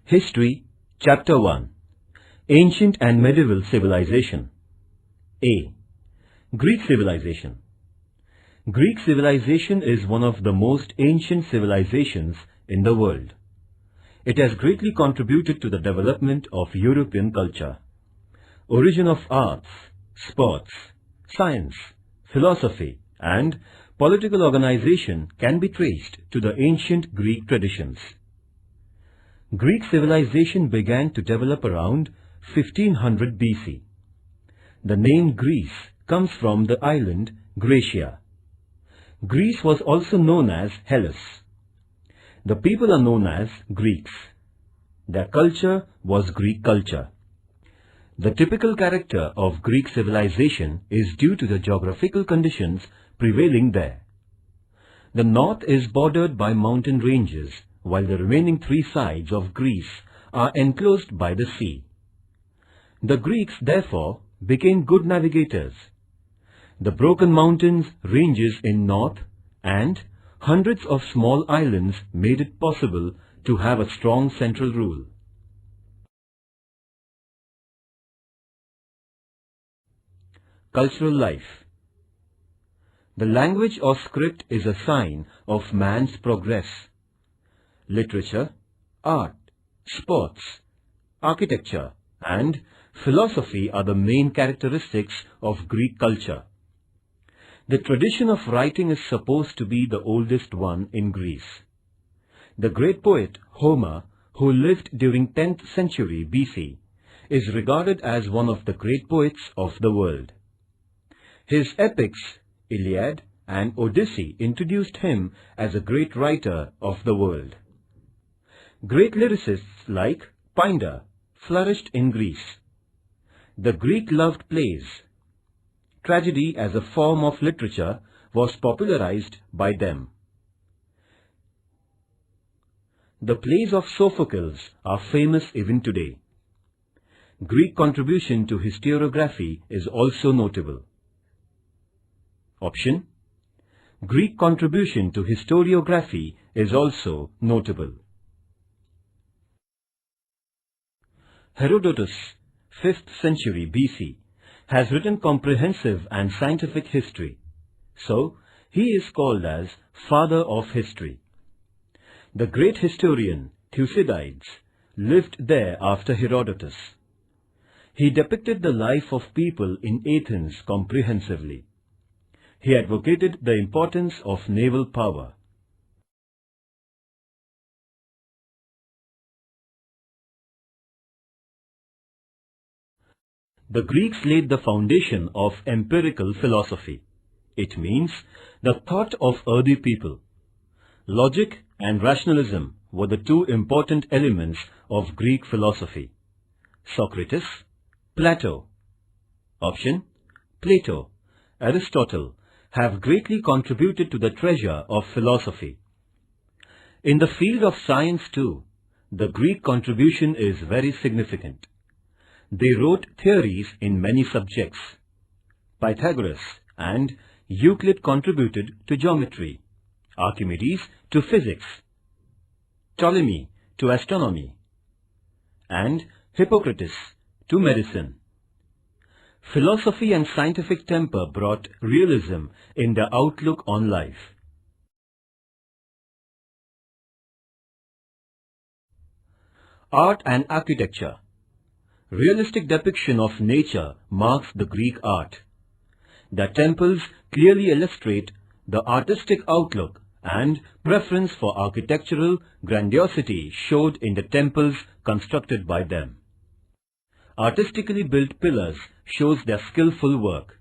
History, Chapter 1. Ancient and Medieval Civilization. A. Greek Civilization. Greek civilization is one of the most ancient civilizations in the world. It has greatly contributed to the development of European culture. Origin of arts, sports, science, philosophy, and political organization can be traced to the ancient Greek traditions. Greek civilization began to develop around 1500 BC. The name Greece comes from the island Graecia. Greece was also known as Hellas. The people are known as Greeks. Their culture was Greek culture. The typical character of Greek civilization is due to the geographical conditions prevailing there. The north is bordered by mountain ranges, while the remaining three sides of Greece are enclosed by the sea. The Greeks, therefore, became good navigators. The broken mountains ranges in north and hundreds of small islands made it possible to have a strong central rule. Cultural life. The language or script is a sign of man's progress. Literature, art, sports, architecture, and philosophy are the main characteristics of Greek culture. The tradition of writing is supposed to be the oldest one in Greece. The great poet Homer, who lived during 10th century BC, is regarded as one of the great poets of the world. His epics, Iliad and Odyssey, introduced him as a great writer of the world. Great lyricists like Pindar flourished in Greece. The Greek loved plays. Tragedy as a form of literature was popularized by them. The plays of Sophocles are famous even today. Greek contribution to historiography is also notable. Option: Greek contribution to historiography is also notable. Herodotus, 5th century BC, has written comprehensive and scientific history, so he is called as Father of History. The great historian Thucydides lived there after Herodotus. He depicted the life of people in Athens comprehensively. He advocated the importance of naval power. The Greeks laid the foundation of empirical philosophy. It means the thought of earthy people. Logic and rationalism were the two important elements of Greek philosophy. Socrates, Plato. Option: Plato, Aristotle have greatly contributed to the treasure of philosophy. In the field of science too, the Greek contribution is very significant. They wrote theories in many subjects. Pythagoras and Euclid contributed to geometry, Archimedes to physics, Ptolemy to astronomy, and Hippocrates to medicine. Philosophy and scientific temper brought realism in their outlook on life. Art and architecture. Realistic depiction of nature marks the Greek art. Their temples clearly illustrate the artistic outlook, and preference for architectural grandiosity showed in the temples constructed by them. Artistically built pillars shows their skillful work.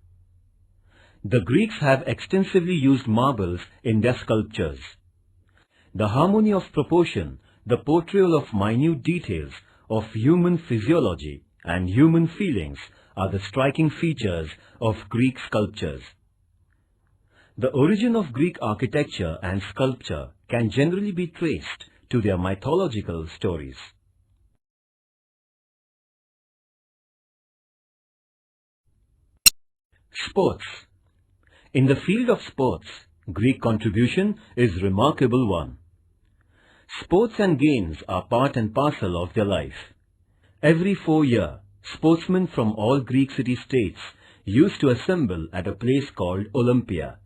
The Greeks have extensively used marbles in their sculptures. The harmony of proportion, the portrayal of minute details of human physiology and human feelings are the striking features of Greek sculptures. The origin of Greek architecture and sculpture can generally be traced to their mythological stories. Sports. In the field of sports, Greek contribution is a remarkable one. Sports and games are part and parcel of their life. Every 4 years, sportsmen from all Greek city-states used to assemble at a place called Olympia.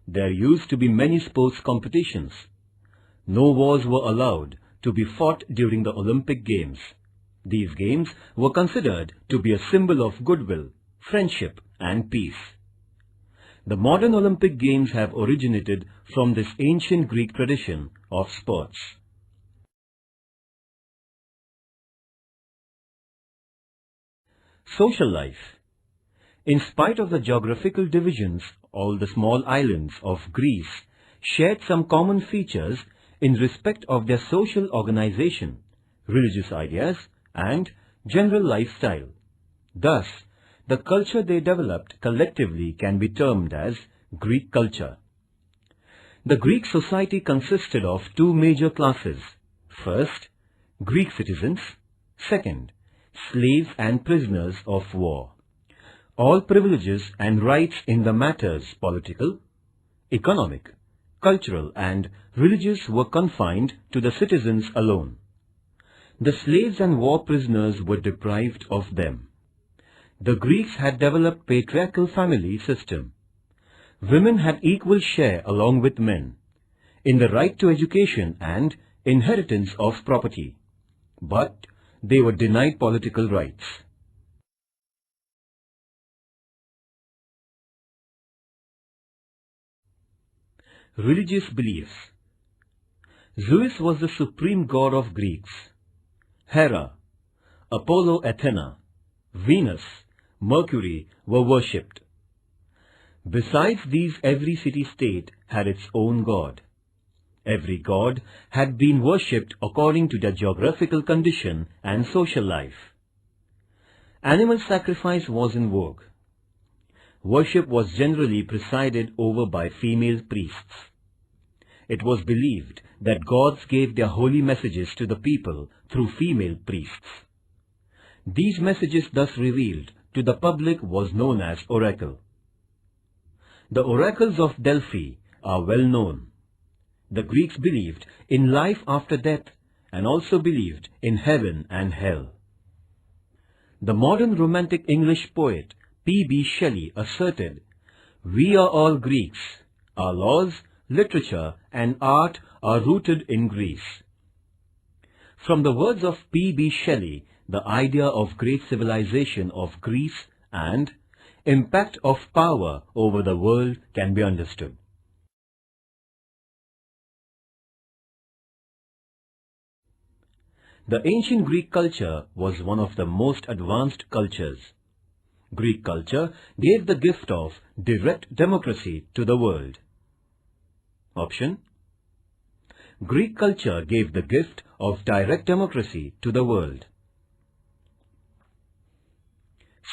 There used to be many sports competitions. No wars were allowed to be fought during the Olympic Games. These games were considered to be a symbol of goodwill, friendship and peace. The modern Olympic Games have originated from this ancient Greek tradition of sports. Social life. In spite of the geographical divisions, all the small islands of Greece shared some common features in respect of their social organization, religious ideas, and general lifestyle. Thus, the culture they developed collectively can be termed as Greek culture. The Greek society consisted of two major classes. First, Greek citizens. Second, slaves and prisoners of war. All privileges and rights in the matters political, economic, cultural and religious were confined to the citizens alone. The slaves and war prisoners were deprived of them. The Greeks had developed patriarchal family system. Women had equal share along with men in the right to education and inheritance of property, but they were denied political rights. Religious beliefs. Zeus was the supreme god of Greeks. Hera, Apollo, Athena, Venus, Mercury were worshipped. Besides these, every city-state had its own god. Every god had been worshipped according to their geographical condition and social life. Animal sacrifice was in vogue. Worship was generally presided over by female priests. It was believed that gods gave their holy messages to the people through female priests. These messages thus revealed to the public was known as oracle. The oracles of Delphi are well known. The Greeks believed in life after death and also believed in heaven and hell. The modern romantic English poet P.B. Shelley asserted, "We are all Greeks. Our laws, literature and art are rooted in Greece." From the words of P.B. Shelley, the idea of great civilization of Greece and impact of power over the world can be understood. The ancient Greek culture was one of the most advanced cultures. Greek culture gave the gift of direct democracy to the world. Option: Greek culture gave the gift of direct democracy to the world.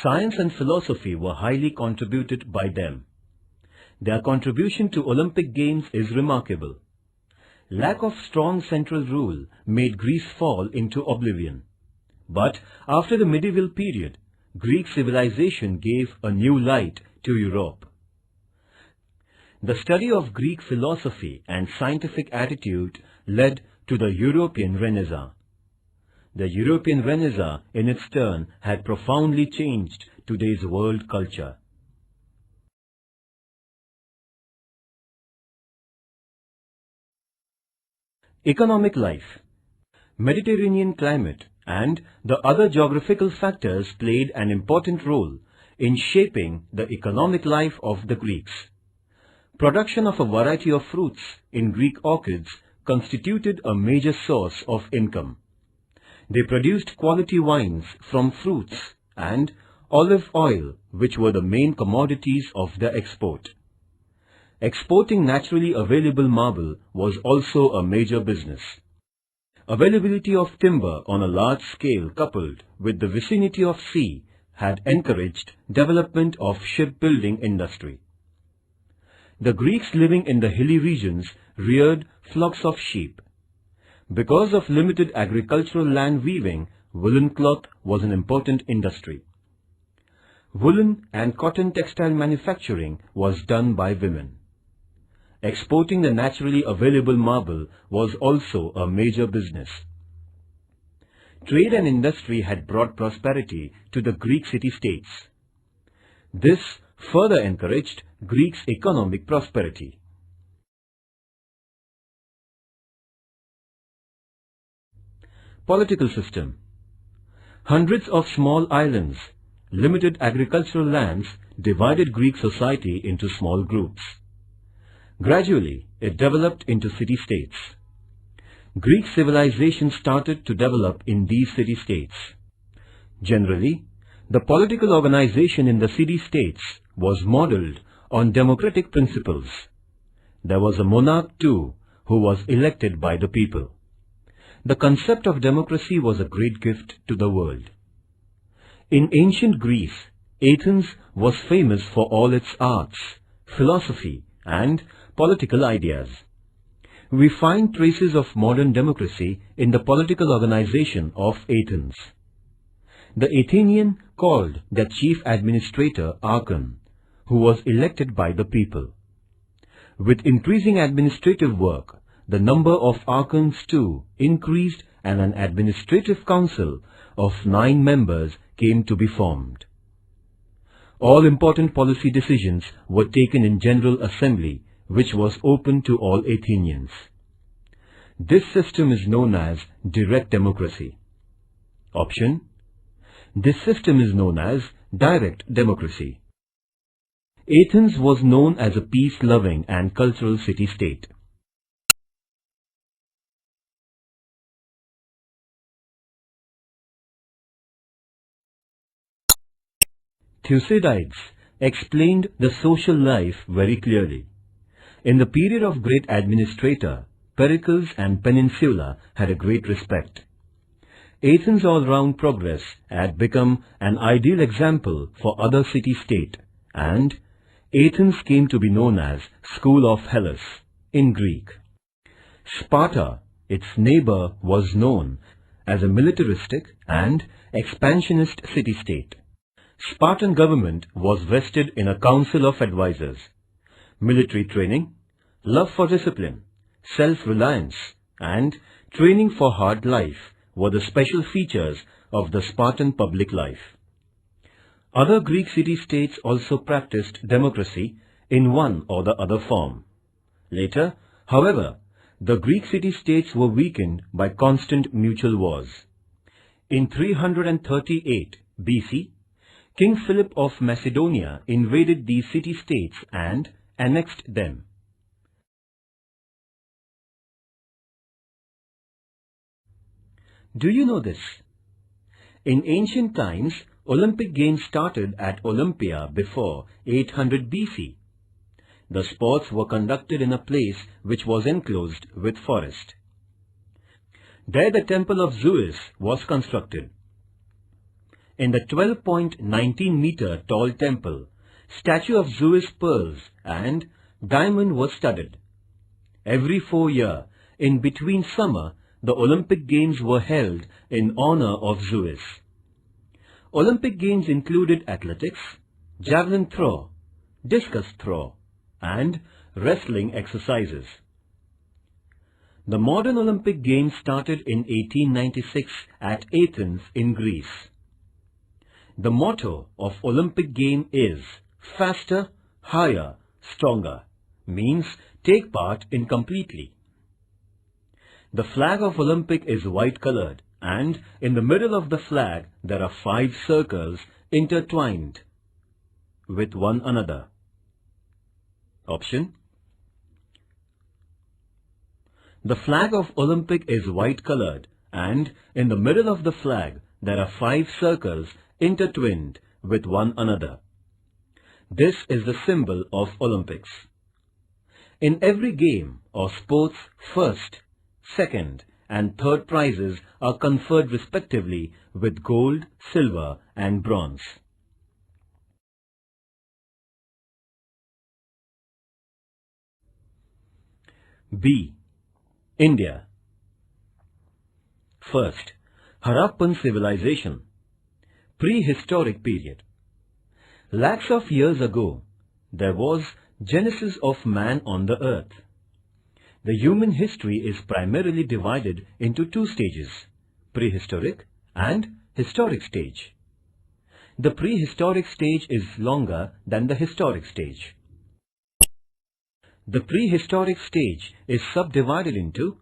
Science and philosophy were highly contributed by them. Their contribution to Olympic Games is remarkable. Lack of strong central rule made Greece fall into oblivion. But after the medieval period, Greek civilization gave a new light to Europe. The study of Greek philosophy and scientific attitude led to the European Renaissance. The European Renaissance, in its turn, had profoundly changed today's world culture. Economic life. Mediterranean climate and the other geographical factors played an important role in shaping the economic life of the Greeks. Production of a variety of fruits in Greek orchards constituted a major source of income. They produced quality wines from fruits and olive oil, which were the main commodities of their export. Exporting naturally available marble was also a major business. Availability of timber on a large scale coupled with the vicinity of sea had encouraged development of shipbuilding industry. The Greeks living in the hilly regions reared flocks of sheep. Because of limited agricultural land, weaving woolen cloth was an important industry. Woolen and cotton textile manufacturing was done by women. exporting the naturally available marble was also a major business. Trade and industry had brought prosperity to the Greek city-states. This further encouraged Greece's economic prosperity. Political system. Hundreds of small islands, limited agricultural lands divided Greek society into small groups. Gradually, it developed into city-states. Greek civilization started to develop in these city-states. Generally, the political organization in the city-states was modeled on democratic principles. There was a monarch too, who was elected by the people. The concept of democracy was a great gift to the world. In ancient Greece, Athens was famous for all its arts, philosophy, and political ideas. We find traces of modern democracy in the political organization of Athens. The Athenian called the chief administrator Archon, who was elected by the people. With increasing administrative work, the number of archons too increased and an administrative council of 9 members came to be formed. All important policy decisions were taken in General Assembly, which was open to all Athenians. This system is known as direct democracy. Option: this system is known as direct democracy. Athens was known as a peace-loving and cultural city-state. Thucydides explained the social life very clearly. In the period of great administrator, Pericles and Peninsula had a great respect. Athens' all-round progress had become an ideal example for other city-state, and Athens came to be known as School of Hellas in Greek. Sparta, its neighbor, was known as a militaristic and expansionist city-state. Spartan government was vested in a council of advisors. Military training, love for discipline, self-reliance, and training for hard life were the special features of the Spartan public life. Other Greek city-states also practiced democracy in one or the other form. Later, however, the Greek city-states were weakened by constant mutual wars. In 338 BC, King Philip of Macedonia invaded these city-states and annexed them. Do you know this? In ancient times, Olympic Games started at Olympia before 800 BC. The sports were conducted in a place which was enclosed with forest. There the temple of Zeus was constructed. In the 12.19-meter tall temple, statue of Zeus pearls and diamond was studded. Every 4 years, in between summer, the Olympic Games were held in honor of Zeus. Olympic Games included athletics, javelin throw, discus throw, and wrestling exercises. The modern Olympic Games started in 1896 at Athens in Greece. The motto of Olympic Game is faster, higher, stronger, means take part in completely. The flag of Olympic is white colored, and in the middle of the flag there are 5 circles intertwined with one another. Option: the flag of Olympic is white colored, and in the middle of the flag there are 5 circles intertwined with one another. This is the symbol of Olympics. In every game or sports, first, second and third prizes are conferred respectively with gold, silver and bronze. B. India. First, Harappan civilization. Prehistoric period. Lakhs of years ago, there was Genesis of man on the earth. The human history is primarily divided into two stages, prehistoric and historic stage. The prehistoric stage is longer than the historic stage. The prehistoric stage is subdivided into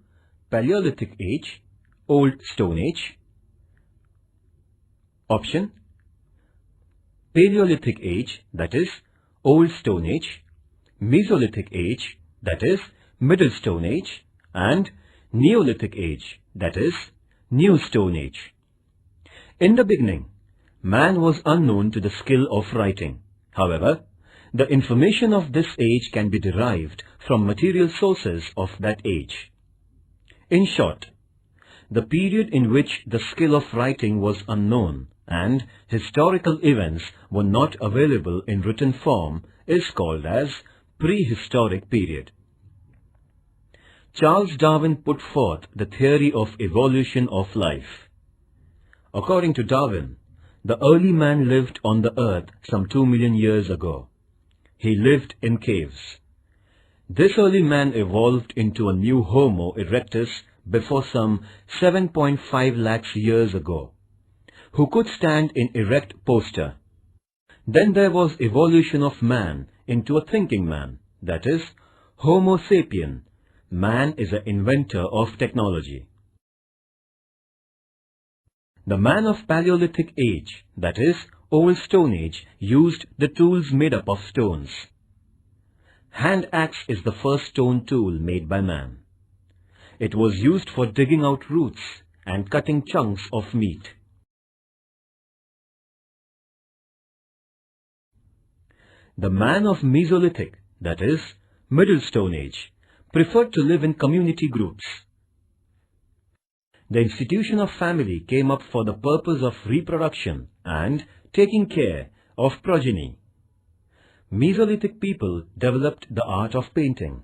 Paleolithic Age, Old Stone Age, option Paleolithic Age, that is Old Stone Age, Mesolithic Age, that is Middle Stone Age, and Neolithic Age, that is New Stone Age. In the beginning, man was unknown to the skill of writing. However, the information of this age can be derived from material sources of that age. In short, the period in which the skill of writing was unknown and historical events were not available in written form is called as prehistoric period. Charles Darwin put forth the theory of evolution of life. According to Darwin, the early man lived on the earth some 2 million years ago. He lived in caves. This early man evolved into a new Homo erectus before some 7.5 lakhs years ago, who could stand in erect posture. Then there was evolution of man into a thinking man, that is, Homo sapien. Man is an inventor of technology. The man of Paleolithic Age, that is, Old Stone Age, used the tools made up of stones. Hand axe is the first stone tool made by man. It was used for digging out roots and cutting chunks of meat. The man of Mesolithic, that is, Middle Stone Age, preferred to live in community groups. The institution of family came up for the purpose of reproduction and taking care of progeny. Mesolithic people developed the art of painting.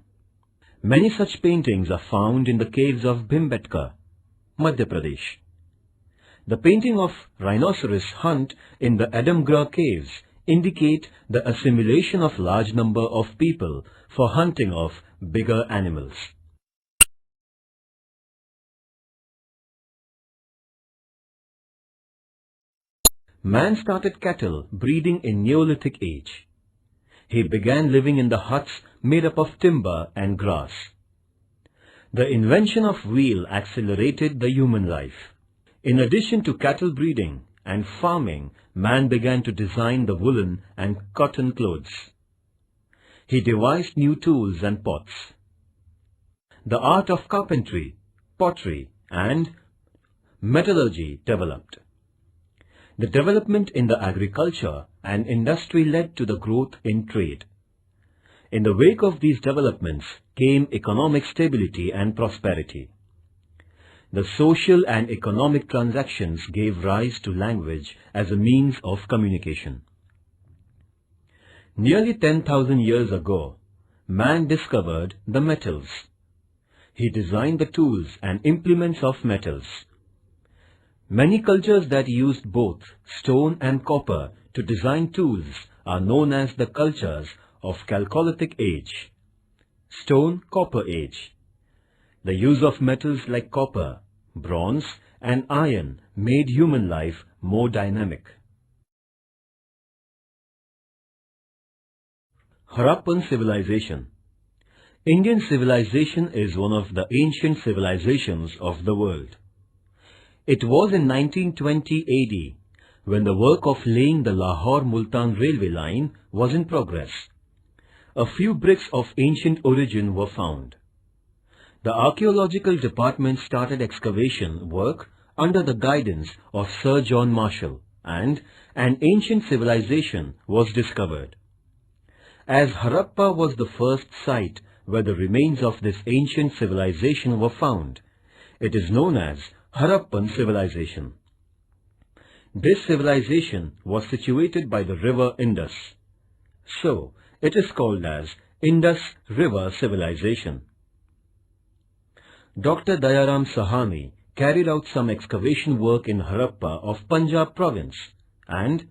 Many such paintings are found in the caves of Bhimbetka, Madhya Pradesh. The painting of rhinoceros hunt in the Adamgra caves indicate the assimilation of large number of people for hunting of bigger animals. Man started cattle breeding in Neolithic Age. He began living in the huts made up of timber and grass. The invention of wheel accelerated the human life. In addition to cattle breeding and farming, man began to design the woolen and cotton clothes. He devised new tools and pots. The art of carpentry, pottery, and metallurgy developed. The development in the agriculture and industry led to the growth in trade. In the wake of these developments came economic stability and prosperity. The social and economic transactions gave rise to language as a means of communication. Nearly 10,000 years ago, man discovered the metals. He designed the tools and implements of metals. Many cultures that used both stone and copper to design tools are known as the cultures of Chalcolithic Age, Stone-Copper Age. The use of metals like copper, bronze, and iron made human life more dynamic. Harappan civilization. Indian civilization is one of the ancient civilizations of the world. It was in 1920 AD when the work of laying the Lahore-Multan railway line was in progress. A few bricks of ancient origin were found. The archaeological department started excavation work under the guidance of Sir John Marshall, and an ancient civilization was discovered. As Harappa was the first site where the remains of this ancient civilization were found, it is known as Harappan civilization. This civilization was situated by the river Indus, so it is called as Indus River Civilization. Dr. Dayaram Sahani carried out some excavation work in Harappa of Punjab province, and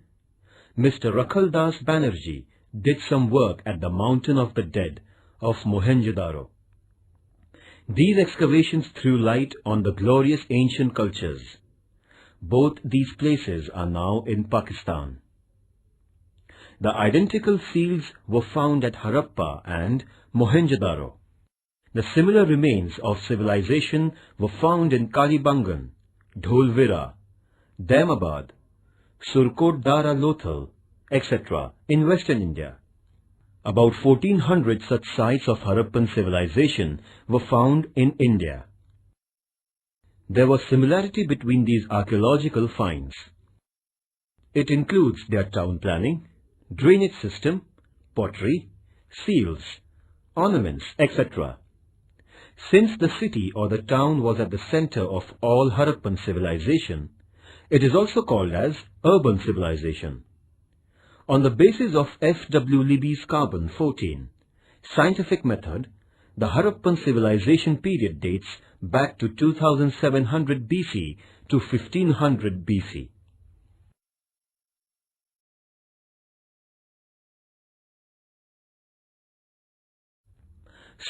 Mr. Rakhal Das Banerjee did some work at the Mountain of the Dead of Mohenjo-daro. These excavations threw light on the glorious ancient cultures. Both these places are now in Pakistan. The identical seals were found at Harappa and Mohenjo-daro. The similar remains of civilization were found in Kalibangan, Dholvira, Daimabad, Surkot-Dara Lothal, etc. in Western India. About 1400 such sites of Harappan civilization were found in India. There was similarity between these archaeological finds. It includes their town planning, drainage system, pottery, seals, ornaments, etc. Since the city or the town was at the center of all Harappan civilization, it is also called as urban civilization. On the basis of F. W. Libby's carbon 14 scientific method, the Harappan civilization period dates back to 2700 BC to 1500 BC.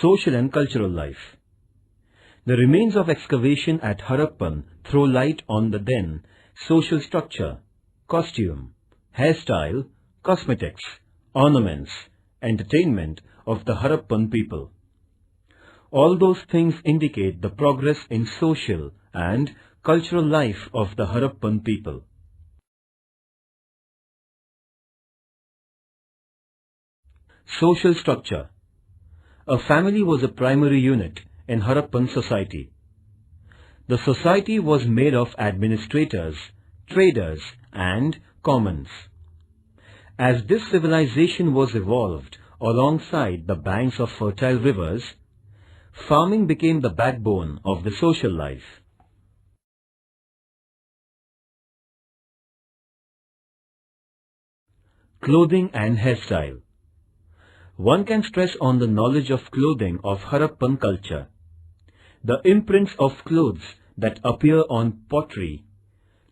Social and cultural life. The remains of excavation at Harappan throw light on the then social structure, costume, hairstyle, cosmetics, ornaments, entertainment of the Harappan people. All those things indicate the progress in social and cultural life of the Harappan people. Social structure. A family was a primary unit in Harappan society. The society was made of administrators, traders, and commons. As this civilization was evolved alongside the banks of fertile rivers, farming became the backbone of the social life. Clothing and hairstyle. One can stress on the knowledge of clothing of Harappan culture. The imprints of clothes that appear on pottery,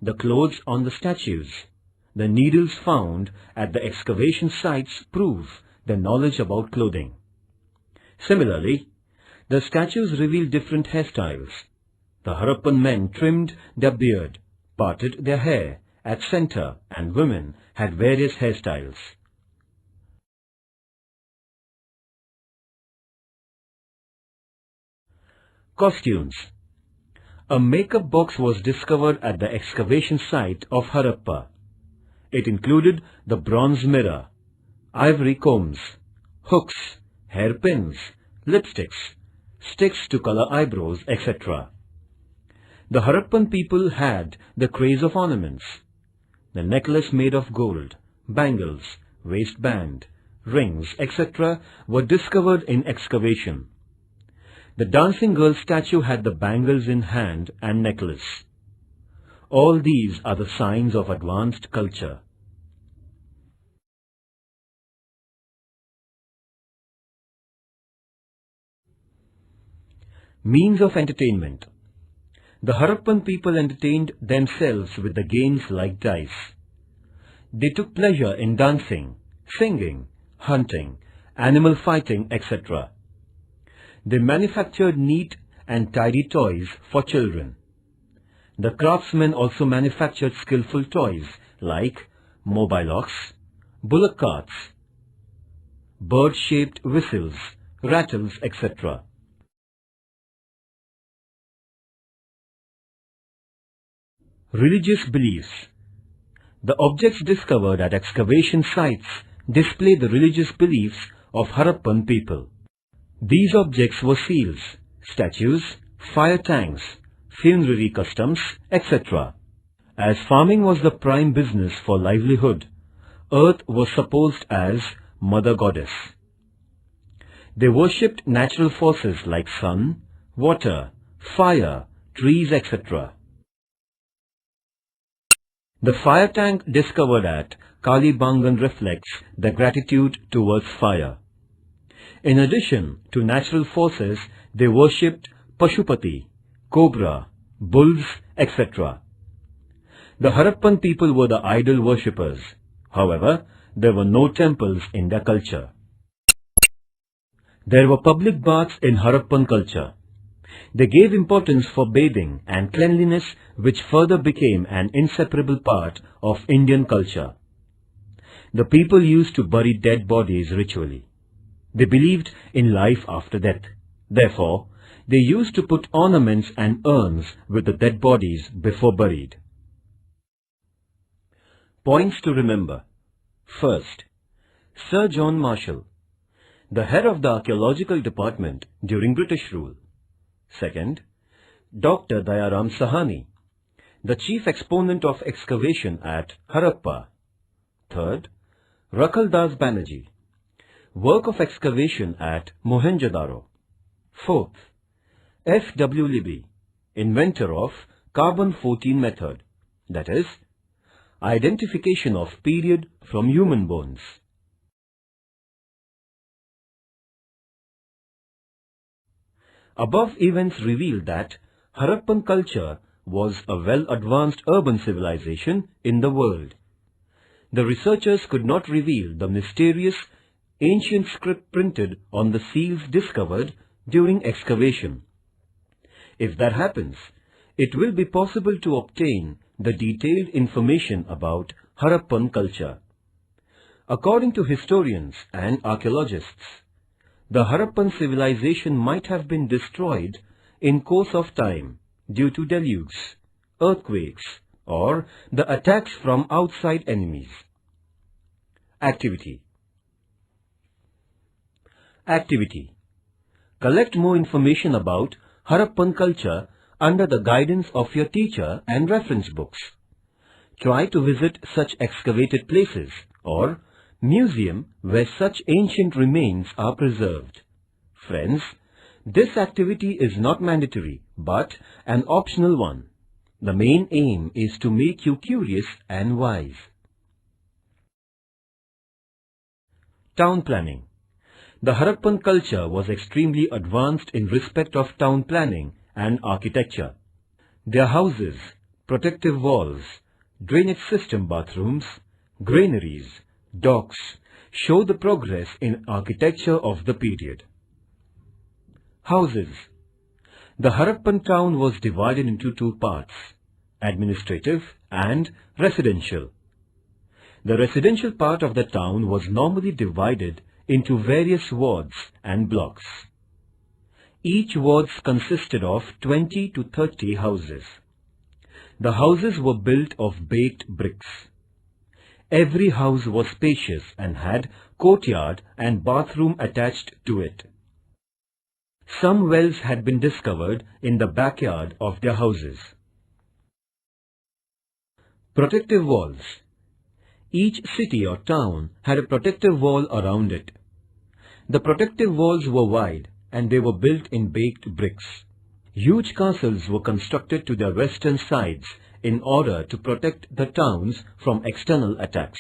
the clothes on the statues, the needles found at the excavation sites prove their knowledge about clothing. Similarly, the statues reveal different hairstyles. The Harappan men trimmed their beard, parted their hair at center, and women had various hairstyles. Costumes. A makeup box was discovered at the excavation site of Harappa. It included the bronze mirror, ivory combs, hooks, hairpins, lipsticks, sticks to color eyebrows, etc. The Harappan people had the craze of ornaments. The necklace made of gold, bangles, waistband, rings, etc. were discovered in excavation. The dancing girl statue had the bangles in hand and necklace. All these are the signs of advanced culture. Means of entertainment. The Harappan people entertained themselves with the games like dice. They took pleasure in dancing, singing, hunting, animal fighting, etc. They manufactured neat and tidy toys for children. The craftsmen also manufactured skillful toys like mobile ox, bullock carts, bird-shaped whistles, rattles, etc. Religious beliefs. The objects discovered at excavation sites display the religious beliefs of Harappan people. These objects were seals, statues, fire tanks, funerary customs, etc. As farming was the prime business for livelihood, earth was supposed as mother goddess. They worshipped natural forces like sun, water, fire, trees, etc. The fire tank discovered at Kalibangan reflects their gratitude towards fire. In addition to natural forces, they worshipped Pashupati, cobra, bulls, etc. The Harappan people were the idol worshippers. However, there were no temples in their culture. There were public baths in Harappan culture. They gave importance for bathing and cleanliness, which further became an inseparable part of Indian culture. The people used to bury dead bodies ritually. They believed in life after death. Therefore, they used to put ornaments and urns with the dead bodies before buried. Points to remember. First, Sir John Marshall, the head of the archaeological department during British rule. Second, Dr. Dayaram Sahani, the chief exponent of excavation at Harappa. Third, Rakal Das Banerjee, work of excavation at Mohenjo-daro. Fourth, F. W. Libby, inventor of carbon-14 method, that is, identification of period from human bones. Above events reveal that Harappan culture was a well-advanced urban civilization in the world. The researchers could not reveal the mysterious ancient script printed on the seals discovered during excavation. If that happens, it will be possible to obtain the detailed information about Harappan culture. According to historians and archaeologists, the Harappan civilization might have been destroyed in course of time due to deluges, earthquakes, or the attacks from outside enemies. Activity. Activity. Collect more information about Harappan culture under the guidance of your teacher and reference books. Try to visit such excavated places or museum where such ancient remains are preserved. Friends, this activity is not mandatory but an optional one. The main aim is to make you curious and wise. Town planning. The Harappan culture was extremely advanced in respect of town planning and architecture. Their houses, protective walls, drainage system bathrooms, granaries, docks show the progress in architecture of the period. Houses. The Harappan town was divided into two parts, administrative and residential. The residential part of the town was normally divided into various wards and blocks. Each ward consisted of 20 to 30 houses. The houses were built of baked bricks. Every house was spacious and had courtyard and bathroom attached to it. Some wells had been discovered in the backyard of their houses. Protective walls. Each city or town had a protective wall around it. The protective walls were wide and they were built in baked bricks. Huge castles were constructed to their western sides in order to protect the towns from external attacks.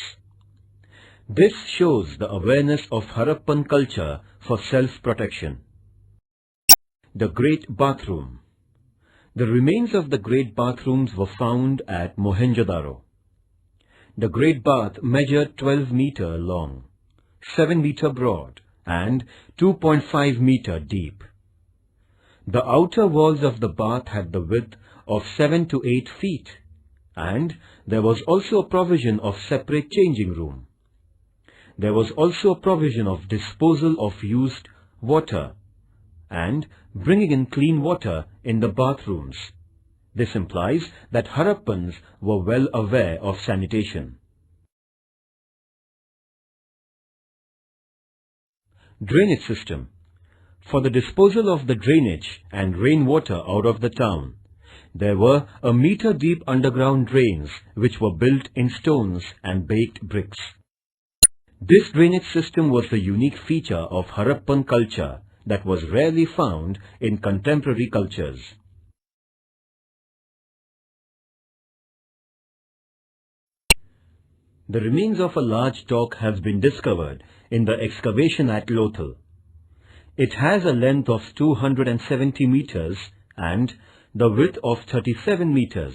This shows the awareness of Harappan culture for self-protection. The Great Bathroom. The remains of the Great Bathrooms were found at Mohenjo-daro. The Great Bath measured 12 meter long, 7 meter broad and 2.5 meter deep. The outer walls of the bath had the width of 7 to 8 feet, and there was also a provision of separate changing room. There was also a provision of disposal of used water and bringing in clean water in the bathrooms. This implies that Harappans were well aware of sanitation. Drainage system. For the disposal of the drainage and rainwater out of the town, there were a meter deep underground drains which were built in stones and baked bricks. This drainage system was the unique feature of Harappan culture that was rarely found in contemporary cultures. The remains of a large dock has been discovered in the excavation at Lothal. It has a length of 270 meters and the width of 37 meters.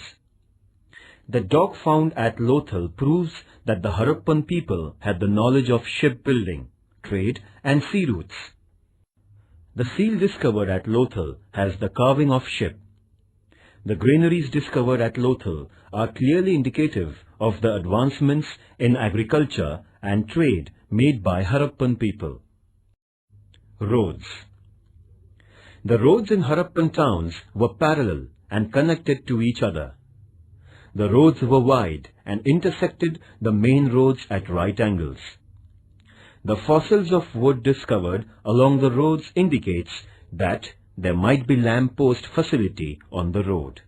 The dock found at Lothal proves that the Harappan people had the knowledge of shipbuilding, trade and sea routes. The seal discovered at Lothal has the carving of ship. The granaries discovered at Lothal are clearly indicative of the advancements in agriculture and trade made by Harappan people. Roads. The roads in Harappan towns were parallel and connected to each other. The roads were wide and intersected the main roads at right angles. The fossils of wood discovered along the roads indicates that there might be lamp post facility on the road.